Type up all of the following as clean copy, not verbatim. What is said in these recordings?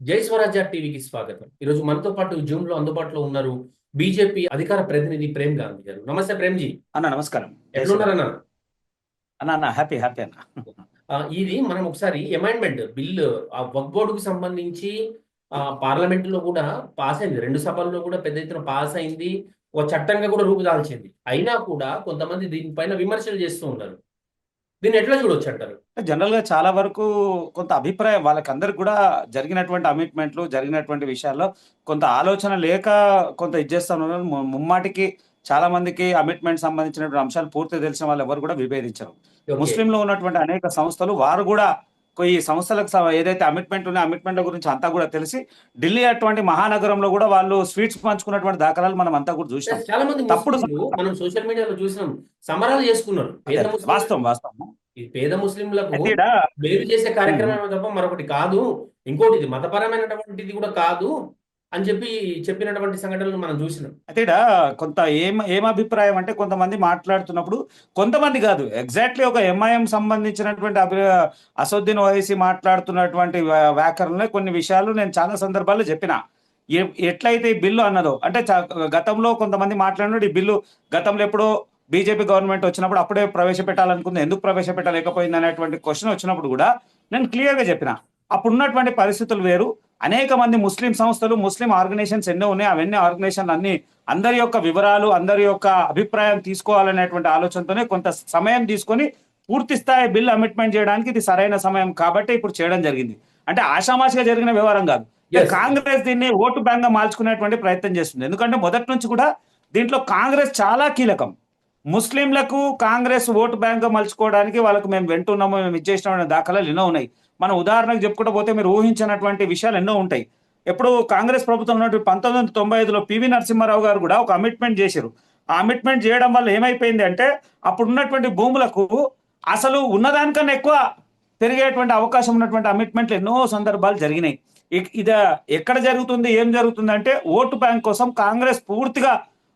జై స్వరాజ్య టీవీకి స్వాగతం. ఈరోజు మనతో పాటు జూమ్ లో అందుబాటులో ఉన్నారు బీజేపీ అధికార ప్రతినిధి ప్రేమ్ గాంధీ గారు. నమస్తే ప్రేమ్ జీ. అన్న నమస్కారం. జై శ్రీరామ్. ఎట్లున్నారన్నా? అన్న అన్న హ్యాపీ హ్యాపీ అన్న. ఇది మనం ఒకసారి అమెండ్మెంట్ బిల్ ఆ వక్ఫ్ బోర్డుకు సంబంధించి పార్లమెంట్ లో కూడా పాస్ అయింది. రెండు సభల్లో కూడా పెద్ద ఎత్తున పాస్ అయింది. ఒక చట్టంగా కూడా రూపుదాల్చింది. అయినా కూడా కొంతమంది దీనిపైన విమర్శలు చేస్తూ ఉన్నారు. దీన్ని ఎట్లా చూడొచ్చు అంటారు? జనరల్ గా చాలా వరకు కొంత అభిప్రాయం వాళ్ళకందరికి కూడా జరిగినటువంటి అమిట్మెంట్లు జరిగినటువంటి విషయాల్లో కొంత ఆలోచన లేక కొంత ఇచ్చేస్తా ఉన్నారు. ముమ్మాటికి చాలా మందికి అమిట్మెంట్ సంబంధించినటువంటి అంశాలు పూర్తి తెలిసిన వాళ్ళు ఎవరు కూడా విభేదించరు. ఓకే. ముస్లింలో ఉన్నటువంటి అనేక సంస్థలు వారు కూడా ఈ సంస్థలకు ఏదైతే అమిట్మెంట్ ఉన్నాయో అమిట్మెంట్ల గురించి అంతా కూడా తెలిసి ఢిల్లీ అటువంటి మహానగరంలో కూడా వాళ్ళు స్వీట్స్ పంచుకున్నటువంటి దాఖలాలు మనం అంతా కూడా చూసినాం. చాలా మంది తప్పుడు ముస్లింలు మనం సోషల్ మీడియాలో చూసినాం, సంబరాలు చేసుకున్నారు. పేద ముస్లింలు వాస్తవం వాస్తవం ఈ పేద ముస్లింలకు అయితే ఈడ మేలు చేసే కార్యక్రమం తప్ప మరొకటి కాదు, ఇంకోటి ఇది మతపరమైనటువంటిది కూడా కాదు అని చెప్పినటువంటి సంఘటనలు మనం చూసినాం. అయితే ఈడ కొంత ఏం అభిప్రాయం అంటే కొంతమంది మాట్లాడుతున్నప్పుడు కొంతమంది కాదు ఎగ్జాక్ట్లీ ఒక ఎంఐఎం సంబంధించినటువంటి అసదుద్దీన్ ఓవైసీ మాట్లాడుతున్నటువంటి వ్యాకరణలో కొన్ని విషయాలు నేను చాలా సందర్భాల్లో చెప్పిన. ఎట్లయితే ఈ బిల్లు అన్నదో అంటే గతంలో కొంతమంది మాట్లాడినప్పుడు ఈ బిల్లు గతంలో ఎప్పుడో బీజేపీ గవర్నమెంట్ వచ్చినప్పుడు అప్పుడే ప్రవేశపెట్టాలనుకుంది, ఎందుకు ప్రవేశపెట్టలేకపోయింది అనేటువంటి క్వశ్చన్ వచ్చినప్పుడు కూడా నేను క్లియర్గా చెప్పిన. అప్పుడు ఉన్నటువంటి పరిస్థితులు వేరు. అనేక మంది ముస్లిం సంస్థలు ముస్లిం ఆర్గనైజేషన్స్ ఎన్నో ఉన్నాయి. అవన్నీ ఆర్గనైజేషన్లు అన్ని అందరి యొక్క వివరాలు అందరి యొక్క అభిప్రాయం తీసుకోవాలనేటువంటి ఆలోచనతోనే కొంత సమయం తీసుకొని పూర్తి స్థాయి బిల్ అమిట్మెంట్ చేయడానికి ఇది సరైన సమయం కాబట్టి ఇప్పుడు చేయడం జరిగింది. అంటే ఆషామాషిగా జరిగిన వ్యవహారం కాదు. కాంగ్రెస్ దీన్ని ఓటు బ్యాంక్ గా మార్చుకునేటువంటి ప్రయత్నం చేస్తుంది. ఎందుకంటే మొదటి నుంచి కూడా దీంట్లో కాంగ్రెస్ చాలా కీలకం. ముస్లింలకు కాంగ్రెస్ ఓటు బ్యాంక్ మలుచుకోవడానికి వాళ్ళకు మేము వెంటున్నాము, మేము ఇచ్చేసిన దాఖలాలు ఎన్నో ఉన్నాయి. మనం ఉదాహరణకు చెప్పుకుంటూ పోతే మీరు ఊహించినటువంటి విషయాలు ఎన్నో ఉంటాయి. ఎప్పుడు కాంగ్రెస్ ప్రభుత్వం ఉన్నటువంటి 1995లో పివి నరసింహారావు గారు కూడా ఒక అమిట్మెంట్ చేశారు. ఆ అమిట్మెంట్ చేయడం వల్ల ఏమైపోయింది అంటే అప్పుడు ఉన్నటువంటి భూములకు అసలు ఉన్నదానికన్నా ఎక్కువ పెరిగేటువంటి అవకాశం ఉన్నటువంటి అమిట్మెంట్లు ఎన్నో సందర్భాలు జరిగినాయి. ఇది ఎక్కడ జరుగుతుంది, ఏం జరుగుతుంది అంటే ఓటు బ్యాంక్ కోసం కాంగ్రెస్ పూర్తిగా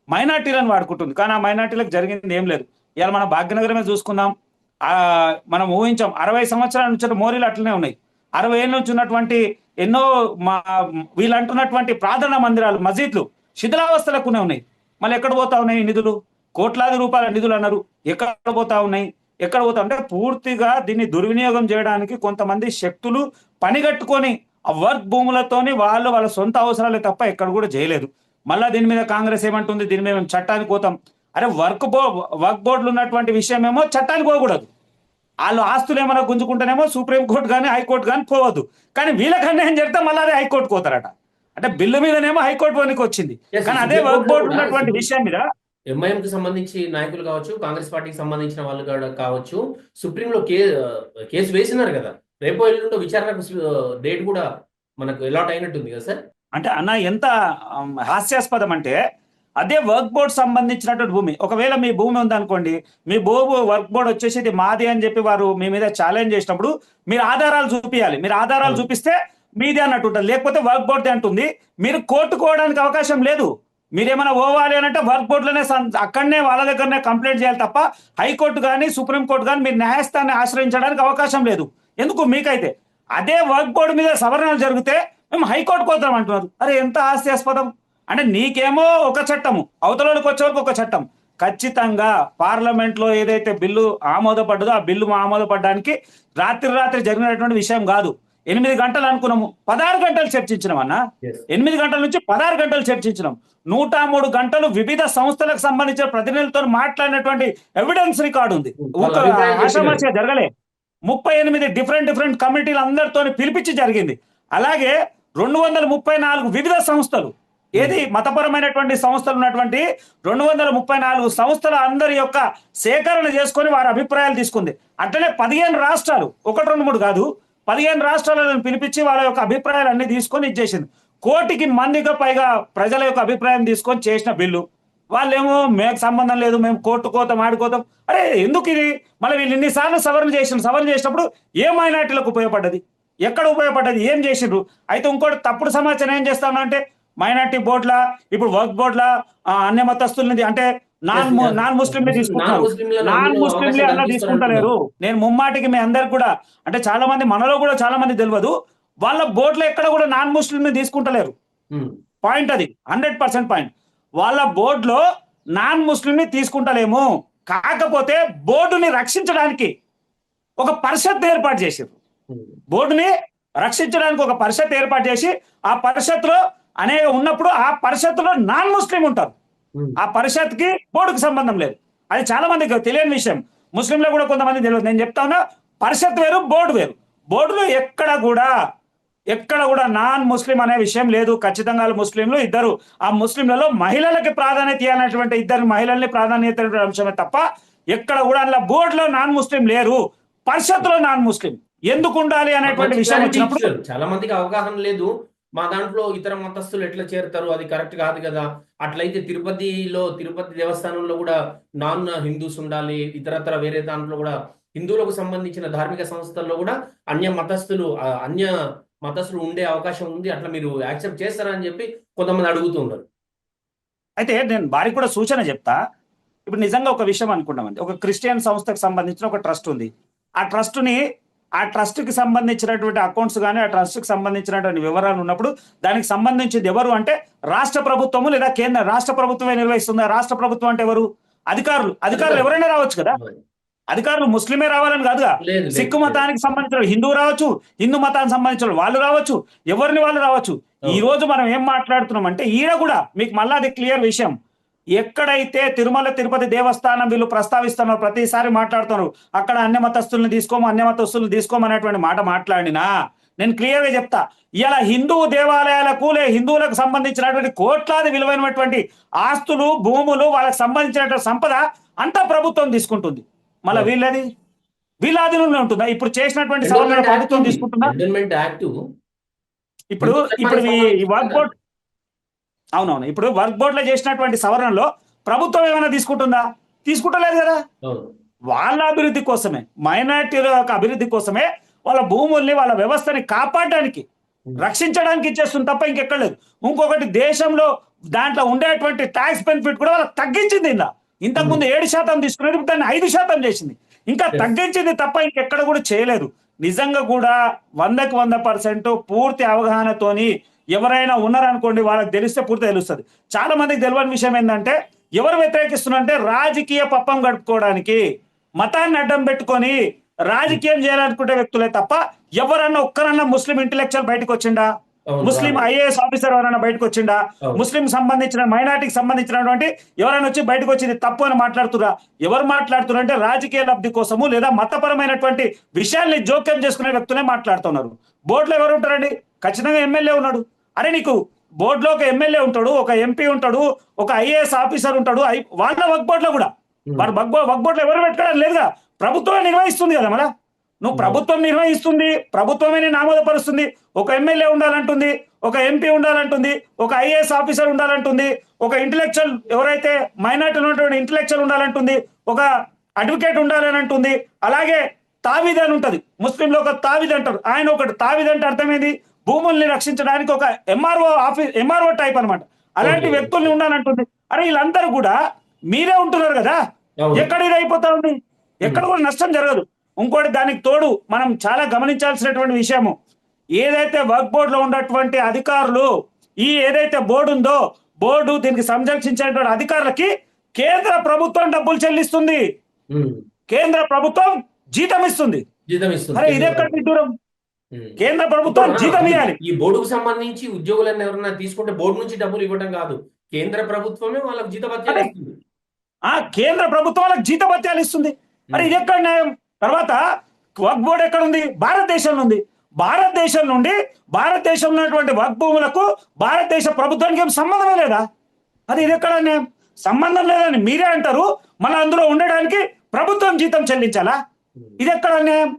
మైనార్టీలను వాడుకుంటుంది. కానీ ఆ మైనార్టీలకు జరిగింది ఏం లేదు. ఇవాళ మన భాగ్యనగరమే చూసుకుందాం, మనం ఊహించాం 60 సంవత్సరాల నుంచి మోరీలు అట్లనే ఉన్నాయి. 60 ఏళ్ళ నుంచి ఉన్నటువంటి ఎన్నో వీళ్ళు అంటున్నటువంటి ప్రార్థనా మందిరాలు మసీద్లు శిథిలావస్థలకునే ఉన్నాయి. మళ్ళీ ఎక్కడ పోతా ఉన్నాయి నిధులు? కోట్లాది రూపాయల నిధులు అన్నారు. ఎక్కడ పోతా ఉన్నాయి? ఎక్కడ పోతా అంటే పూర్తిగా దీన్ని దుర్వినియోగం చేయడానికి కొంతమంది శక్తులు పనిగట్టుకొని ఆ వర్క్ భూములతోని వాళ్ళ సొంత అవసరాలే తప్ప ఎక్కడ కూడా చేయలేదు. మళ్ళా దీని మీద కాంగ్రెస్ ఏమంటుంది, దీని మీద మేము చట్టానికి పోతాం. అరే వర్క్ బోర్డులు ఉన్నటువంటి విషయం ఏమో చట్టానికి పోకూడదు. వాళ్ళు ఆస్తులు ఏమైనా గుంజుకుంటేనేమో సుప్రీంకోర్టు కానీ హైకోర్టు కానీ పోవద్దు. కానీ వీళ్ళకన్నా ఏం చెప్తే మళ్ళీ అదే హైకోర్టు పోతారట. అంటే బిల్లు మీదనేమో హైకోర్టు పనికి వచ్చింది. కానీ అదే వర్క్ బోర్డు ఉన్నటువంటి విషయం మీద ఎంఐఎం కి సంబంధించి నాయకులు కావచ్చు, కాంగ్రెస్ పార్టీకి సంబంధించిన వాళ్ళు కూడా కావచ్చు, సుప్రీంలో కేసు వేసినారు కదా. రేపు ఎల్లుండో విచారణకు డేట్ కూడా మనకు అలాట్ అయినట్టుంది కదా సార్. అంటే అన్న ఎంత హాస్యాస్పదం అంటే అదే వర్క్ బోర్డ్ సంబంధించినటువంటి భూమి, ఒకవేళ మీ భూమి ఉందనుకోండి, మీ వర్క్ బోర్డ్ వచ్చేసి ఇది మాది అని చెప్పి వారు మీ మీద ఛాలెంజ్ చేసినప్పుడు మీరు ఆధారాలు చూపించాలి. మీరు ఆధారాలు చూపిస్తే మీదే అన్నట్టు ఉంటుంది. లేకపోతే వర్క్ బోర్డ్ అంటుంది. మీరు కోర్టుకోవడానికి అవకాశం లేదు. మీరేమైనా పోవాలి అని అంటే వర్క్ బోర్డులోనే అక్కడనే వాళ్ళ దగ్గరనే కంప్లైంట్ చేయాలి తప్ప హైకోర్టు కానీ సుప్రీంకోర్టు కానీ మీరు న్యాయస్థానాన్ని ఆశ్రయించడానికి అవకాశం లేదు. ఎందుకు మీకైతే అదే వర్క్ బోర్డు మీద సవరణలు జరిగితే మేము హైకోర్టుకు వద్దాం అంటున్నారు. అరే ఎంత హాస్యాస్పదం. అంటే నీకేమో ఒక చట్టము, అవతలకి వచ్చేవరకు ఒక చట్టం. ఖచ్చితంగా పార్లమెంట్లో ఏదైతే బిల్లు ఆమోదపడ్డదో ఆ బిల్లు ఆమోదపడడానికి రాత్రి జరిగినటువంటి విషయం కాదు. 8 గంటలు అనుకున్నాము, 16 గంటలు చర్చించినాం అన్న. 8 గంటల నుంచి 16 గంటలు చర్చించినాం. 103 గంటలు వివిధ సంస్థలకు సంబంధించిన ప్రతినిధులతో మాట్లాడినటువంటి ఎవిడెన్స్ రికార్డు ఉంది. ఆషామాషిగా జరగలే. 38 డిఫరెంట్ కమిటీలు అందరితో పిలిపించి జరిగింది. అలాగే 234 వివిధ సంస్థలు, ఏది మతపరమైనటువంటి సంస్థలు ఉన్నటువంటి 234 సంస్థల అందరి యొక్క సేకరణ చేసుకొని వారి అభిప్రాయాలు తీసుకుంది. అట్లనే 15 రాష్ట్రాలు, 1, 2, 3 కాదు, 15 రాష్ట్రాలను పిలిపించి వాళ్ళ యొక్క అభిప్రాయాలు అన్ని తీసుకొని ఇచ్చేసింది. 1 కోటి మందిగా పైగా ప్రజల యొక్క అభిప్రాయం తీసుకొని చేసిన బిల్లు. వాళ్ళేమో మేకు సంబంధం లేదు, మేము కోర్టు కోతాం ఆడుకోతాం. అరే ఎందుకు ఇది? మళ్ళీ వీళ్ళు ఇన్నిసార్లు సవరణ చేసినప్పుడు ఏ మైనార్టీలకు ఉపయోగపడ్డది? ఎక్కడ ఉపయోగపడ్డది? ఏం చేసిండ్రు? అయితే ఇంకోటి తప్పుడు సమాచారం ఏం చేస్తాను అంటే మైనార్టీ బోర్డుల ఇప్పుడు వర్క్ బోర్డుల అన్య మతస్థుల్ని అంటే నాన్ ముస్లింలే తీసుకుంటున్నారు. నాన్ ముస్లింలే అలా తీసుకుంటలేరు. నేను ముమ్మాటికి మీ అందరికి కూడా అంటే చాలా మంది మనలో కూడా చాలా మంది తెలియదు. వాళ్ళ బోర్డులో ఎక్కడ కూడా నాన్ ముస్లింని తీసుకుంటలేరు. ఉమ్, పాయింట్ అది 100% పాయింట్. వాళ్ళ బోర్డులో నాన్ ముస్లింని తీసుకుంటలేము, కాకపోతే బోర్డుని రక్షించడానికి ఒక పరిషత్ ఏర్పాటు చేశారు. ఉమ్, బోర్డుని రక్షించడానికి ఒక పరిషత్ ఏర్పాటు చేసి ఆ పరిషత్లో అనేక ఉన్నప్పుడు ఆ పరిషత్తులో నాన్ ముస్లిం ఉంటారు. ఉమ్. ఆ పరిషత్కి బోర్డుకి సంబంధం లేదు. అది చాలా మందికి తెలియని విషయం. ముస్లింలో కూడా కొంతమంది తెలియదు. నేను చెప్తా ఉన్నా, పరిషత్ వేరు, బోర్డు వేరు. బోర్డులో ఎక్కడ కూడా నాన్ ముస్లిం అనే విషయం లేదు. ఖచ్చితంగా ముస్లింలు ఇద్దరు, ఆ ముస్లింలలో మహిళలకి ప్రాధాన్యత ఇవ్వాలనేటువంటి ఇద్దరు మహిళల్ని ప్రాధాన్యత అంశమే తప్ప ఎక్కడ కూడా అందులో బోర్డులో నాన్ ముస్లిం లేరు, పరిషత్తులో నాన్ ముస్లిం ఎందుకు ఉండాలి అనేటువంటి మంచి విషయం క్లారిటీ వచ్చినప్పుడు ఇచ్చారు. చాలా మందికి అవగాహన లేదు. మా దాంట్లో ఇతర మతస్థులు ఎట్లా చేరుతారు, అది కరెక్ట్ కాదు కదా. అట్లయితే తిరుపతి దేవస్థానంలో కూడా నాన్ హిందూస్ ఉండాలి, ఇతరత్ర వేరే దాంట్లో కూడా హిందువులకు సంబంధించిన ధార్మిక సంస్థల్లో కూడా అన్య మతస్థులు ఉండే అవకాశం ఉంది. అట్లా మీరు యాక్సెప్ట్ చేస్తారా అని చెప్పి కొంతమంది అడుగుతూ ఉన్నారు. అయితే నేను వారికి కూడా సూచన చెప్తా. ఇప్పుడు నిజంగా ఒక విషయం అనుకున్నామండి, ఒక క్రిస్టియన్ సంస్థకు సంబంధించిన ఒక ట్రస్ట్ ఉంది. ఆ ట్రస్ట్కి సంబంధించినటువంటి అకౌంట్స్ కానీ ఆ ట్రస్ట్కి సంబంధించినటువంటి వివరాలు ఉన్నప్పుడు దానికి సంబంధించింది ఎవరు అంటే రాష్ట్ర ప్రభుత్వము లేదా కేంద్ర రాష్ట్ర ప్రభుత్వమే నిర్వహిస్తుందా? రాష్ట్ర ప్రభుత్వం అంటే ఎవరు? అధికారులు ఎవరైనా రావచ్చు కదా. అధికారులు ముస్లిమే రావాలని కాదుగా. లేదు, సిక్కు లేదు. మతానికి సంబంధించిన హిందువు రావచ్చు, హిందూ మతానికి సంబంధించిన వాళ్ళు రావచ్చు, ఎవరిని వాళ్ళు రావచ్చు. ఈ రోజు మనం ఏం మాట్లాడుతున్నాం అంటే ఈడ కూడా మీకు మళ్ళా అది క్లియర్ విషయం. ఎక్కడైతే తిరుమల తిరుపతి దేవస్థానం వీళ్ళు ప్రస్తావిస్తున్నారు, ప్రతిసారి మాట్లాడుతున్నారు అక్కడ అన్య మతస్థుల్ని తీసుకోమనేటువంటి మాట మాట్లాడినా నేను క్లియర్ గా చెప్తా, ఇలా హిందూ దేవాలయాలకు హిందువులకు సంబంధించినటువంటి కోట్లాది విలువైనటువంటి ఆస్తులు, భూములు, వాళ్ళకి సంబంధించినటువంటి సంపద అంతా ప్రభుత్వం తీసుకుంటుంది. మళ్ళీ వీళ్ళ ఆధీనంలో ఉంటుందా? ఇప్పుడు చేసినటువంటి సవరణ ప్రభుత్వం తీసుకుంటుందా? ఇప్పుడు ఈ వర్క్ బోర్డ్, అవునవును, ఇప్పుడు వర్క్ బోర్డ్ లో చేసినటువంటి సవరణలో ప్రభుత్వం ఏమైనా తీసుకుంటలేదు కదా. వాళ్ళ అభివృద్ధి కోసమే, మైనారిటీల యొక్క అభివృద్ధి కోసమే వాళ్ళ భూముల్ని, వాళ్ళ వ్యవస్థని కాపాడడానికి, రక్షించడానికి ఇచ్చేస్తుంది తప్ప ఇంకెక్కడ లేదు. ఇంకొకటి, దేశంలో దాంట్లో ఉండేటువంటి ట్యాక్స్ బెనిఫిట్ కూడా వాళ్ళకి తగ్గించింది. ఇంతకుముందు 7% తీసుకునేది దాన్ని 5% చేసింది. ఇంకా తగ్గించింది తప్ప ఇంకెక్కడ కూడా చేయలేదు. నిజంగా కూడా 100% పూర్తి అవగాహనతోని ఎవరైనా ఉన్నారనుకోండి, వాళ్ళకి తెలిస్తే పూర్తి తెలుస్తుంది. చాలా మందికి తెలియని విషయం ఏంటంటే, ఎవరు వ్యతిరేకిస్తున్నారంటే రాజకీయ పప్పం గడుపుకోవడానికి, మతాన్ని అడ్డం పెట్టుకొని రాజకీయం చేయాలనుకుంటే వ్యక్తులే తప్ప ఎవరన్నా ఒక్కరన్నా ముస్లిం ఇంటెలెక్చువల్ బయటకు వచ్చిండా? ముస్లిం ఐఏఎస్ ఆఫీసర్ ఎవరైనా బయటకు వచ్చిండా? ముస్లిం సంబంధించిన మైనార్టీకి సంబంధించినటువంటి ఎవరైనా వచ్చి బయటకు వచ్చింది తప్పు అని మాట్లాడుతురా? ఎవరు మాట్లాడుతున్నారు అంటే రాజకీయ లబ్ధి కోసము లేదా మతపరమైనటువంటి విషయాల్ని జోక్యం చేసుకునే వ్యక్తులే మాట్లాడుతున్నారు. బోర్డులో ఎవరు ఉంటారండి? ఖచ్చితంగా ఎమ్మెల్యే ఉన్నాడు. అరే నీకు బోర్డులో ఒక ఎమ్మెల్యే ఉంటాడు, ఒక ఎంపీ ఉంటాడు, ఒక ఐఏఎస్ ఆఫీసర్ ఉంటాడు. వాళ్ళ వర్క్ బోర్డులో కూడా వారు వర్క్ బోర్డులో ఎవరు పెట్టుకోవడం లేదుగా, ప్రభుత్వమే నిర్వహిస్తుంది కదా. మళ్ళా నువ్వు ప్రభుత్వం నిర్వహిస్తుంది, ప్రభుత్వమే ఆమోదపరుస్తుంది. ఒక ఎమ్మెల్యే ఉండాలంటుంది, ఒక ఎంపీ ఉండాలంటుంది, ఒక ఐఏఎస్ ఆఫీసర్ ఉండాలంటుంది, ఒక ఇంటెలెక్చువల్ ఎవరైతే మైనార్టీ ఉన్నటువంటి ఇంటెలెక్చువల్ ఉండాలంటుంది, ఒక అడ్వకేట్ ఉండాలని అంటుంది. అలాగే తావిద్ అని ఉంటుంది, ముస్లింలో ఒక తావిద్ అంటారు. ఆయన ఒకటి తావిద్ అంటే అర్థమైంది భూముల్ని రక్షించడానికి ఒక ఎంఆర్ఓ టైప్ అనమాట. అలాంటి వ్యక్తుల్ని ఉండాలంటుంది. అరే వీళ్ళందరూ కూడా మీరే ఉంటున్నారు కదా, ఎక్కడ ఇది అయిపోతా ఉంది, ఎక్కడ కూడా నష్టం జరగదు. ఇంకోటి దానికి తోడు మనం చాలా గమనించాల్సినటువంటి విషయము, ఏదైతే వర్క్ బోర్డులో ఉన్నటువంటి అధికారులు, ఏదైతే బోర్డు ఉందో బోర్డు దీనికి సంరక్షించేటువంటి అధికారులకి కేంద్ర ప్రభుత్వం డబ్బులు చెల్లిస్తుంది, కేంద్ర ప్రభుత్వం జీతం ఇస్తుంది. అరే ఇదెక్కడ దూరం? కేంద్ర ప్రభుత్వం జీతం ఇవ్వాలి. ఈ బోర్డుకు సంబంధించి ఉద్యోగులను ఎవరైనా తీసుకుంటే బోర్డు నుంచి డబ్బులు ఇవ్వడం కాదు, కేంద్ర ప్రభుత్వమే వాళ్ళకి జీతభత్యాలు ఇస్తుంది. కేంద్ర ప్రభుత్వం వాళ్ళకి జీతభత్యాలు ఇస్తుంది. అరే ఇది ఎక్కడ న్యాయం? తర్వాత వక్ఫ్ బోర్డు ఎక్కడ ఉంది? భారతదేశంలో ఉంది. భారతదేశంలో ఉన్నటువంటి వక్ఫ్ భూములకు భారతదేశ ప్రభుత్వానికి ఏం సంబంధమే లేదా? అది ఇది ఎక్కడ న్యాయం? సంబంధం లేదని మీరే అంటారు, మళ్ళీ అందులో ఉండడానికి ప్రభుత్వం జీతం చెల్లించాలా? ఇది ఎక్కడ న్యాయం?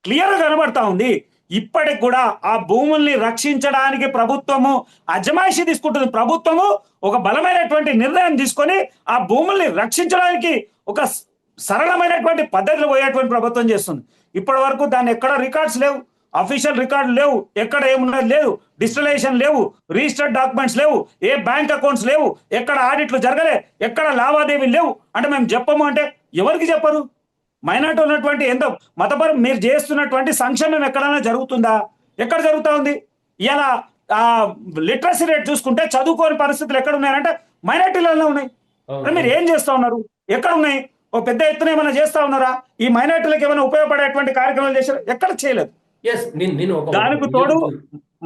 క్లియర్ గా కనబడతా ఉంది. ఇప్పటికి కూడా ఆ భూముల్ని రక్షించడానికి ప్రభుత్వము అజమాయిషీ తీసుకుంటుంది. ప్రభుత్వము ఒక బలమైనటువంటి నిర్ణయం తీసుకొని ఆ భూముల్ని రక్షించడానికి ఒక సరళమైనటువంటి పద్ధతిలో పోయేటువంటి ప్రభుత్వం చేస్తుంది. ఇప్పటి వరకు దాన్ని ఎక్కడ రికార్డ్స్ లేవు, అఫీషియల్ రికార్డు లేవు, ఎక్కడ ఏమున్నది లేదు, డిజిటలైజేషన్ లేవు, రిజిస్టర్డ్ డాక్యుమెంట్స్ లేవు, ఏ బ్యాంక్ అకౌంట్స్ లేవు, ఎక్కడ ఆడిట్లు జరగలే, ఎక్కడ లావాదేవీలు లేవు. అంటే మేము చెప్పము అంటే ఎవరికి చెప్పరు? మైనార్టీ ఉన్నటువంటి ఎంతో మతపరం మీరు చేస్తున్నటువంటి సంక్షేమం ఎక్కడైనా జరుగుతుందా? ఎక్కడ జరుగుతా ఉంది ఇలా? లిటరసీ రేట్ చూసుకుంటే చదువుకోని పరిస్థితులు ఎక్కడ ఉన్నాయంటే మైనార్టీలలో ఉన్నాయి. మరి మీరు ఏం చేస్తా ఉన్నారు? ఎక్కడ ఉన్నాయి? ఓ పెద్ద ఎత్తున ఏమైనా చేస్తా ఉన్నారా? ఈ మైనార్టీలకు ఏమైనా ఉపయోగపడేటువంటి కార్యక్రమాలు చేశారు? ఎక్కడ చేయలేదు. ఎస్ నేను ఒక దానికి తోడు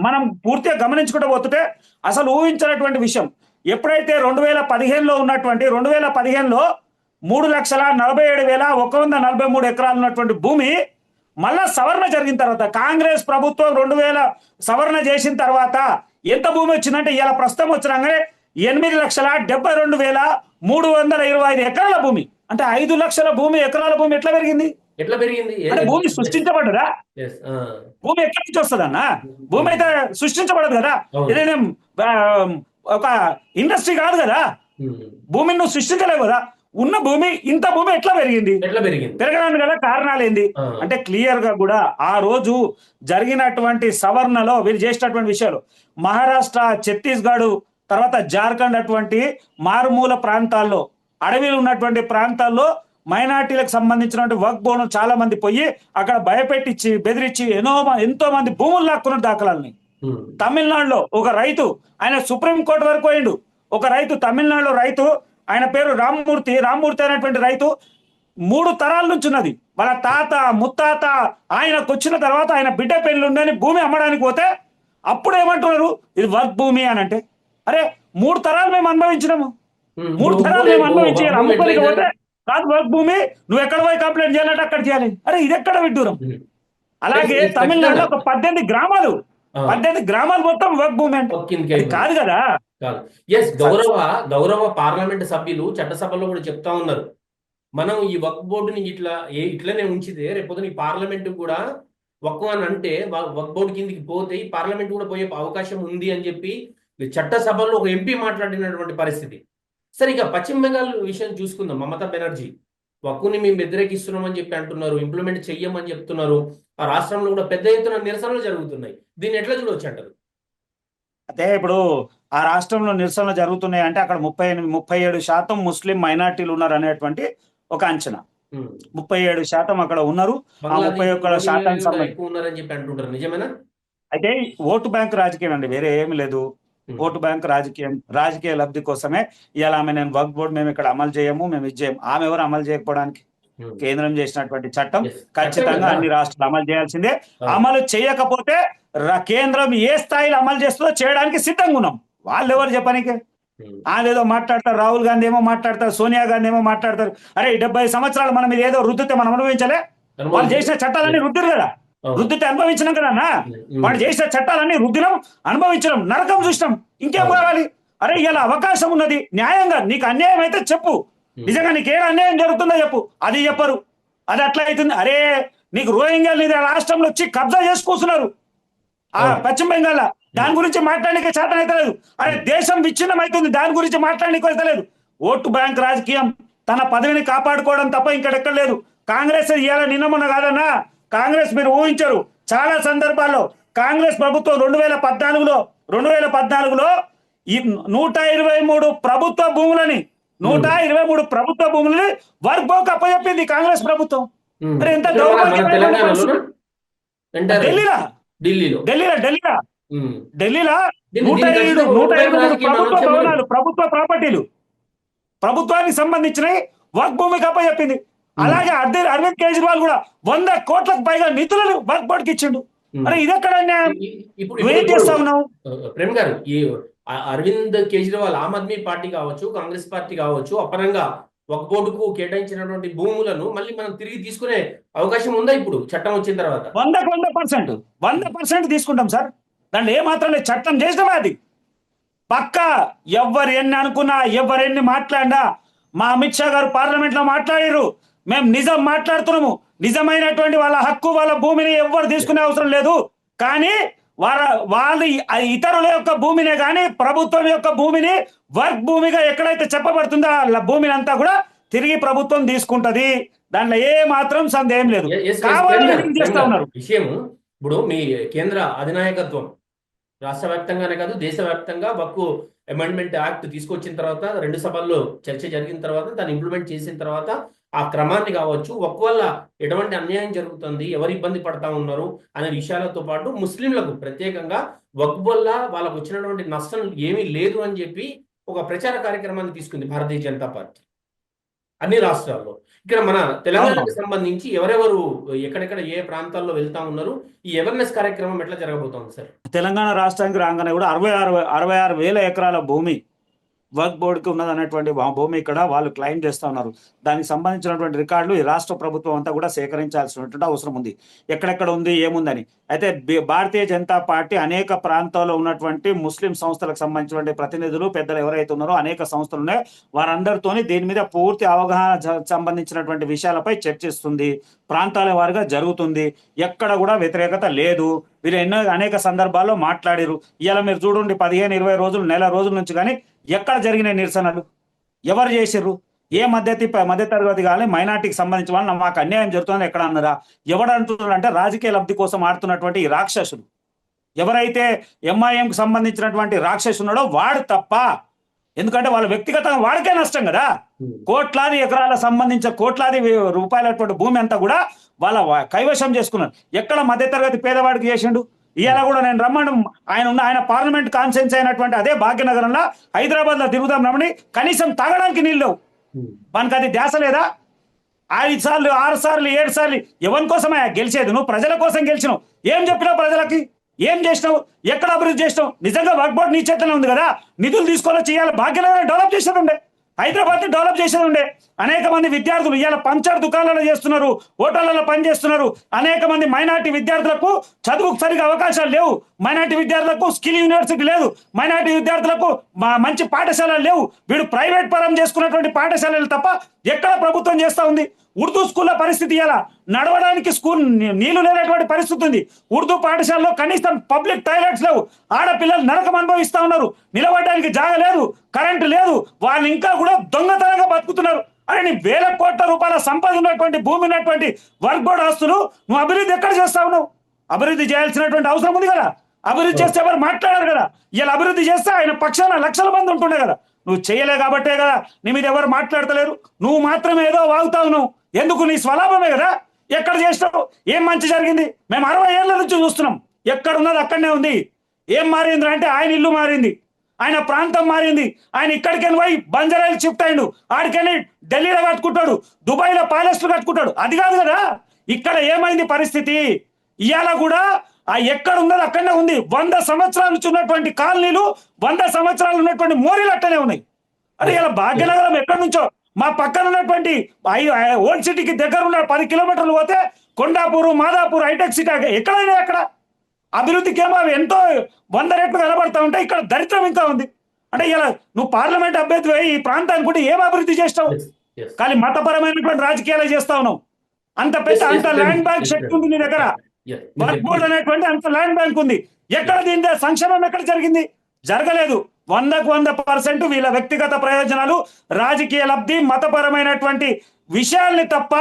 మనం పూర్తిగా గమనించుకుంటూ పోతుంటే అసలు ఊహించినటువంటి విషయం, ఎప్పుడైతే 2015లో ఉన్నటువంటి 2015లో 3,47,143 ఎకరాలు ఉన్నటువంటి భూమి మళ్ళా సవరణ జరిగిన తర్వాత కాంగ్రెస్ ప్రభుత్వం 2000 సవరణ చేసిన తర్వాత ఎంత భూమి వచ్చిందంటే ఇలా ప్రస్తుతం వచ్చినాగానే 8,72,325 ఎకరాల భూమి. అంటే 5 లక్షల భూమి, ఎకరాల భూమి ఎట్లా పెరిగింది? అంటే భూమి సృష్టించబడ్డదా? భూమి ఎక్కడి నుంచి వస్తుందన్నా? భూమి అయితే సృష్టించబడదు కదా. ఇదేం ఒక ఇండస్ట్రీ కాదు కదా. భూమిని నువ్వు సృష్టించలేవు కదా. ఉన్న భూమి, ఇంత భూమి ఎట్లా పెరిగింది? పెరగడానికి గల కారణాలు ఏంది అంటే క్లియర్ గా కూడా ఆ రోజు జరిగినటువంటి సవరణలో వీళ్ళు చేసినటువంటి విషయాలు, మహారాష్ట్ర, ఛత్తీస్గఢ్, తర్వాత జార్ఖండ్ అటువంటి మారుమూల ప్రాంతాల్లో, అడవిలు ఉన్నటువంటి ప్రాంతాల్లో మైనార్టీలకు సంబంధించినటువంటి వక్ఫ్ బోర్డు చాలా మంది పోయి అక్కడ భయపెట్టించి బెదిరించి ఎంతో మంది భూములు లాక్కున్న దాఖలాలని. తమిళనాడులో ఒక రైతు, ఆయన సుప్రీంకోర్టు వరకు పోయిండు. ఒక రైతు తమిళనాడులో రైతు, ఆయన పేరు రామ్మూర్తి అనేటువంటి రైతు 3 తరాల నుంచి ఉన్నది. వాళ్ళ తాత ముత్తాత ఆయనకు వచ్చిన తర్వాత ఆయన బిడ్డ పెళ్లి ఉండని భూమి అమ్మడానికి పోతే అప్పుడు ఏమంటున్నారు, ఇది వర్క్ భూమి అని. అంటే అరే 3 తరాలు మేము అనుభవించినాము, 3 తరాలు మేము అనుభవించి అమ్ముకోలేక పోతే కాదు వర్క్ భూమి, నువ్వు ఎక్కడ పోయి కంప్లైంట్ చేయాలంటే అక్కడ చేయాలి. అరే ఇది ఎక్కడ విడ్డూరం? అలాగే తమిళనాడులో ఒక 18 గ్రామాలు మొత్తం వర్క్ భూమి అంటే కాదు కదా. గౌరవ పార్లమెంట్ సభ్యులు చట్టసభలో కూడా చెప్తా ఉన్నారు, మనం ఈ వక్ఫ్ బోర్డుని ఇట్లనే ఉంచితే రేపొద్దున ఈ పార్లమెంట్ కూడా వక్ఫ్ అని అంటే వక్ఫ్ బోర్డు కిందికి పోతే ఈ పార్లమెంట్ కూడా పోయే అవకాశం ఉంది అని చెప్పి చట్టసభలో ఒక ఎంపీ మాట్లాడినటువంటి పరిస్థితి. సరే, ఇక పశ్చిమ బెంగాల్ విషయం చూసుకుందాం. మమతా బెనర్జీ వక్ఫ్ని మేము వ్యతిరేకిస్తున్నామని చెప్పి అంటున్నారు, ఇంప్లిమెంట్ చెయ్యమని చెప్తున్నారు. ఆ రాష్ట్రంలో కూడా పెద్ద ఎత్తున నిరసనలు జరుగుతున్నాయి. దీన్ని ఎట్లా చూడవచ్చు అంటారు? అదే ఇప్పుడు ఆ రాష్ట్రంలో నిరసనలు జరుగుతున్నాయి అంటే అక్కడ 37% ముస్లిం మైనార్టీలు ఉన్నారు అనేటువంటి ఒక అంచనా. 37% అక్కడ ఉన్నారు. ఆ 31% నిజమేనా? అయితే ఓటు బ్యాంక్ రాజకీయం అండి, వేరే ఏమి లేదు. ఓటు బ్యాంక్ రాజకీయ లబ్ధి కోసమే ఇలా నేను వక్ఫ్ బోర్డు మేము ఇక్కడ అమలు చేయము, మేము ఇది చేయము. ఆమె ఎవరు అమలు చేయకపోవడానికి? కేంద్రం చేసినటువంటి చట్టం ఖచ్చితంగా అన్ని రాష్ట్రాలు అమలు చేయాల్సిందే. అమలు చేయకపోతే కేంద్రం ఏ స్థాయిలో అమలు చేస్తుందో చేయడానికి సిద్ధంగా ఉన్నాం. వాళ్ళు ఎవరు చెప్పడానికి? ఏదో మాట్లాడతారు, రాహుల్ గాంధీ ఏమో మాట్లాడతారు, సోనియా గాంధీ ఏమో మాట్లాడతారు. అరే 70 సంవత్సరాలు మనం ఇది ఏదో రుద్దితే మనం అనుభవించలే? వాళ్ళు చేసిన చట్టాలన్నీ రుద్దురు కదా, రుద్దితే అనుభవించినాం కదా అన్న. వాళ్ళు చేసిన చట్టాలన్నీ రుద్దినాం, అనుభవించడం, నరకం చూసినాం, ఇంకేం కావాలి? అరే ఇలా అవకాశం ఉన్నది, న్యాయంగా నీకు అన్యాయం అయితే చెప్పు, నిజంగా నీకేం అన్యాయం జరుగుతుందో చెప్పు. అది చెప్పరు, అది అట్లా అవుతుంది. అరే నీకు రోహింగ్యాలు నీ రాష్ట్రంలో వచ్చి కబ్జా చేసుకుంటున్నారు ఆ పశ్చిమ బెంగాల్, దాని గురించి మాట్లాడడానికి చేతన అయితే లేదు. అరే దేశం విచ్ఛిన్నం అవుతుంది, దాని గురించి మాట్లాడడానికి అయితే లేదు. ఓటు బ్యాంక్ రాజకీయం, తన పదవిని కాపాడుకోవడం తప్ప ఇంకడెక్కడ లేదు. కాంగ్రెస్ ఇవాళ నిన్న మొన్న కాదన్నా, కాంగ్రెస్ మీరు ఊహించరు, చాలా సందర్భాల్లో కాంగ్రెస్ ప్రభుత్వం 2014లో ఈ 123 ప్రభుత్వ భూములని 123 ప్రభుత్వ భూములని వర్క్ బోర్డుకు అప్పచెప్పింది కాంగ్రెస్ ప్రభుత్వం. మరి ఎంత ఢిల్లీలో 123 ప్రభుత్వ ప్రాపర్టీలు ప్రభుత్వానికి సంబంధించినవి వర్క్ భూమికి అప్పచెప్పింది. అలాగే అరవింద్ కేజ్రీవాల్ కూడా 100 కోట్లకు పైగా నిధులను వర్క్ బోర్డుకి ఇచ్చిండు. అరే ఇది ఎక్కడ ఏం చేస్తా ఉన్నావు? ప్రేమ్ గారు, ఈ అరవింద్ కేజ్రీవాల్ ఆమ్ ఆద్మీ పార్టీ కావచ్చు, కాంగ్రెస్ పార్టీ కావచ్చు, అపరంగా వక్ఫ్ బోర్డుకు కేటాయించినటువంటి భూములను మళ్ళీ మనం తిరిగి తీసుకునే అవకాశం ఉందా ఇప్పుడు చట్టం వచ్చిన తర్వాత? 100% తీసుకుంటాం సార్. దాంట్లో ఏమాత్రం లేదు, చట్టం చేసినామే అది పక్కా. ఎవరు ఎన్ని అనుకున్నా, ఎవరు ఎన్ని మాట్లాడినా, మా అమిత్ షా గారు పార్లమెంట్ లో మాట్లాడారు, మేము నిజం మాట్లాడుతున్నాము. నిజమైనటువంటి వాళ్ళ హక్కు, వాళ్ళ భూమిని ఎవ్వరు తీసుకునే అవసరం లేదు. కానీ వాళ్ళు ఇతరుల యొక్క భూమినే కానీ ప్రభుత్వం యొక్క భూమిని వర్క్ భూమిగా ఎక్కడైతే చెప్పబడుతుందో ఆ భూమిని అంతా కూడా తిరిగి ప్రభుత్వం తీసుకుంటది. దాంట్లో ఏ మాత్రం సందేహం లేదు. విషయం ఇప్పుడు మీ కేంద్ర అధినాయకత్వం రాష్ట్ర వ్యాప్తంగానే కాదు, దేశవ్యాప్తంగా వక్ఫ్ అమెండ్మెంట్ యాక్ట్ తీసుకొచ్చిన తర్వాత 2 సభల్లో చర్చ జరిగిన తర్వాత దాన్ని ఇంప్లిమెంట్ చేసిన తర్వాత ఆ క్రమాన్ని కావచ్చు, వక్ఫ్ వల్ల ఎటువంటి అన్యాయం జరుగుతుంది, ఎవరు ఇబ్బంది పడతా ఉన్నారు అనే విషయాలతో పాటు ముస్లింలకు ప్రత్యేకంగా వక్ఫ్ వల్ల వాళ్ళకు వచ్చినటువంటి నష్టం ఏమీ లేదు అని చెప్పి ఒక ప్రచార కార్యక్రమాన్ని తీసుకుంది భారతీయ జనతా పార్టీ అన్ని రాష్ట్రాల్లో. ఇక్కడ మన తెలంగాణకు అవునవును. సంబంధించి ఎవరెవరు ఎక్కడెక్కడ ఏ ప్రాంతాల్లో వెళ్తా ఉన్నారు, ఈ అవేర్నెస్ కార్యక్రమం ఎట్లా జరగబోతోంది సార్? తెలంగాణ రాష్ట్రానికి రాగానే కూడా 66,000 ఎకరాల భూమి వర్క్ బోర్డుకి ఉన్నదన్నటువంటి భూమి ఇక్కడ వాళ్ళు క్లెయిమ్ చేస్తా ఉన్నారు. దానికి సంబంధించినటువంటి రికార్డులు ఈ రాష్ట్ర ప్రభుత్వం అంతా కూడా సేకరించాల్సినటువంటి అవసరం ఉంది, ఎక్కడెక్కడ ఉంది ఏముందని. అయితే భారతీయ జనతా పార్టీ అనేక ప్రాంతాల్లో ఉన్నటువంటి ముస్లిం సంస్థలకు సంబంధించినటువంటి ప్రతినిధులు పెద్దలు ఎవరైతే ఉన్నారో అనేక సంస్థలు ఉన్నాయో వారందరితోని దీని మీద పూర్తి అవగాహన సంబంధించినటువంటి విషయాలపై చర్చిస్తుంది, ప్రాంతాల వారిగా జరుగుతుంది, ఎక్కడ కూడా వ్యతిరేకత లేదు. వీరు అనేక సందర్భాల్లో మాట్లాడారు. ఇలా మీరు చూడండి 15-20 రోజులు నెల రోజుల నుంచి కానీ ఎక్కడ జరిగిన నిరసనలు ఎవరు చేసిర్రు? ఏ మధ్యతరగతి కానీ మైనార్టీకి సంబంధించిన వాళ్ళు మాకు అన్యాయం జరుగుతుందని ఎక్కడ అన్నారా? ఎవడు అంటున్నారు అంటే రాజకీయ లబ్ధి కోసం ఆడుతున్నటువంటి ఈ రాక్షసుడు ఎవరైతే ఎంఐఎంకి సంబంధించినటువంటి రాక్షసు ఉన్నాడో వాడు తప్ప. ఎందుకంటే వాళ్ళ వ్యక్తిగతంగా వాడికే నష్టం కదా. కోట్లాది ఎకరాల సంబంధించిన కోట్లాది రూపాయలటువంటి భూమి అంతా కూడా వాళ్ళ కైవశం చేసుకున్నారు. ఎక్కడ మధ్యతరగతి పేదవాడికి చేసిండు? ఇవాళ కూడా నేను రమ్మను ఆయన పార్లమెంట్ కాన్ఫరెన్స్ అయినటువంటి అదే భాగ్యనగరంలో హైదరాబాద్ లో తిరుగుదాం రమ్మని కనీసం తాగడానికి నీళ్ళు మనకు అది ధ్యాస లేదా? 5 సార్లు 6 సార్లు 7 సార్లు ఎవరి కోసమే గెలిచేది? నువ్వు ప్రజల కోసం గెలిచినావు. ఏం చెప్పినావు ప్రజలకి? ఏం చేసినావు? ఎక్కడ అభివృద్ధి చేసినావు? నిజంగా వర్క్ బోర్డు నీ చేతనే ఉంది కదా, నిధులు తీసుకొని చేయాలి. భాగ్యనగరం డెవలప్ చేసేది ఉండే, హైదరాబాద్ ని డెవలప్ చేసేది ఉండే. అనేక మంది విద్యార్థులు ఇవాళ పంచర్ దుకాణాలు చేస్తున్నారు, హోటళ్లలో పనిచేస్తున్నారు. అనేక మంది మైనార్టీ విద్యార్థులకు చదువుకు సరిగా అవకాశాలు లేవు, మైనార్టీ విద్యార్థులకు స్కిల్ యూనివర్సిటీ లేదు, మైనార్టీ విద్యార్థులకు మంచి పాఠశాలలు లేవు. వీడు ప్రైవేట్ పరం చేసుకున్నటువంటి పాఠశాలలు తప్ప ఎక్కడ ప్రభుత్వం చేస్తా ఉంది? ఉర్దూ స్కూళ్ళ పరిస్థితి ఎలా? నడవడానికి స్కూల్ నీళ్లు లేనటువంటి పరిస్థితి ఉంది. ఉర్దూ పాఠశాలలో కనీసం పబ్లిక్ టాయిలెట్స్ లేవు. ఆడపిల్లలు నరకం అనుభవిస్తా ఉన్నారు, నిలబడడానికి జాగ లేదు, కరెంటు లేదు. వాళ్ళు ఇంకా కూడా దొంగతనంగా బతుకుతున్నారు. అరే నీ వేల కోట్ల రూపాయల సంపద ఉన్నటువంటి భూమి ఉన్నటువంటి వర్క్ బోర్డు ఆస్తులు నువ్వు అభివృద్ధి ఎక్కడ చేస్తా ఉన్నావు? అభివృద్ధి చేయాల్సినటువంటి అవసరం ఉంది కదా. అభివృద్ధి చేస్తే ఎవరు మాట్లాడారు కదా. ఇలా అభివృద్ధి చేస్తే ఆయన పక్షాన లక్షల మంది ఉంటుండే కదా. నువ్వు చేయలే కాబట్టే కదా నీ మీద ఎవరు మాట్లాడతలేరు. నువ్వు మాత్రమే ఏదో వాగుతావు. నువ్వు ఎందుకు? నీ స్వలాభమే కదా. ఎక్కడ చేసినావు? ఏం మంచి జరిగింది? మేము 60 ఏళ్ల నుంచి చూస్తున్నాం. ఎక్కడ ఉన్నది అక్కడనే ఉంది. ఏం మారింది అంటే ఆయన ఇల్లు మారింది, ఆయన ప్రాంతం మారింది. ఆయన ఇక్కడికెళ్ళి పోయి బంజారాయిల్ షిఫ్ట్ అయ్యిండు, ఆడికెళ్ళి ఢిల్లీలో కట్టుకుంటాడు, దుబాయ్లో ప్యాలెస్లు కట్టుకుంటాడు. అది కాదు కదా. ఇక్కడ ఏమైంది పరిస్థితి? ఇవాళ కూడా ఆ ఎక్కడ ఉన్నది అక్కడనే ఉంది. 100 సంవత్సరాల నుంచి ఉన్నటువంటి కాలనీలు, 100 సంవత్సరాలు ఉన్నటువంటి మోరీలు అట్టనే ఉన్నాయి. అరే ఇలా భాగ్యనగరం ఎక్కడి నుంచో మా పక్కన ఉన్నటువంటి ఓల్డ్ సిటీకి దగ్గర ఉన్న 10 కిలోమీటర్లు పోతే కొండాపూర్, మాదాపూర్, హైటెక్ సిటీ ఎక్కడైనా అక్కడ అభివృద్ధికి ఏమో ఎంతో 100 రెట్లు కనబడతా ఉంటే ఇక్కడ దరిద్రం ఇంకా ఉంది. అంటే ఇలా నువ్వు పార్లమెంట్ అభ్యర్థి ఈ ప్రాంతానికి కూడా ఏం అభివృద్ధి చేస్తావు? కానీ మతపరమైనటువంటి రాజకీయాలు చేస్తా ఉన్నావు. అంత పెద్ద అంత ల్యాండ్ బ్యాంక్ శక్తి ఉంది నీ దగ్గర. వర్క్ బోర్డ్ అనేటువంటి అంత ల్యాండ్ బ్యాంక్ ఉంది. ఎక్కడ దీని సంక్షేమం ఎక్కడ జరిగింది? జరగలేదు. 100% వీళ్ళ వ్యక్తిగత ప్రయోజనాలు, రాజకీయ లబ్ధి, మతపరమైనటువంటి విషయాల్ని తప్ప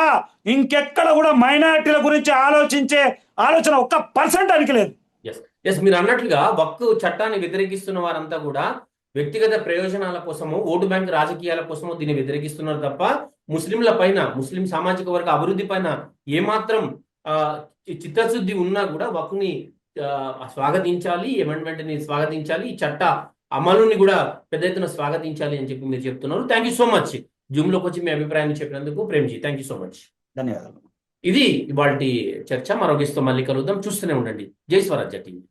ఇంకెక్కడ కూడా మైనారిటీల గురించి ఆలోచించే ఆలోచన 1% అనికి లేదు. మీరు అన్నట్లుగా వక్ఫ్ చట్టాన్ని వ్యతిరేకిస్తున్న వారంతా కూడా వ్యక్తిగత ప్రయోజనాల కోసము, ఓటు బ్యాంక్ రాజకీయాల కోసము దీన్ని వ్యతిరేకిస్తున్నారు తప్ప ముస్లింల పైన, ముస్లిం సామాజిక వర్గ అభివృద్ధి పైన ఏమాత్రం చిత్తశుద్ధి ఉన్నా కూడా వక్ఫ్ని స్వాగతించాలి, అమెండ్మెంట్ ని స్వాగతించాలి, ఈ చట్ట అమలుని కూడా పెద్ద ఎత్తున స్వాగతించాలి అని చెప్పి మీరు చెప్తున్నారు. Thank you so much. Zoom లోకి వచ్చి మీ అభిప్రాయాన్ని చెప్పినందుకు Premji, thank you so much. ధన్యవాదాలు. ఇది ఇవాల్టి చర్చ. మరో గెస్ట్తో మళ్ళీ కలుద్దాం. చూస్తూనే ఉండండి జై స్వరాజ్య టీవీ.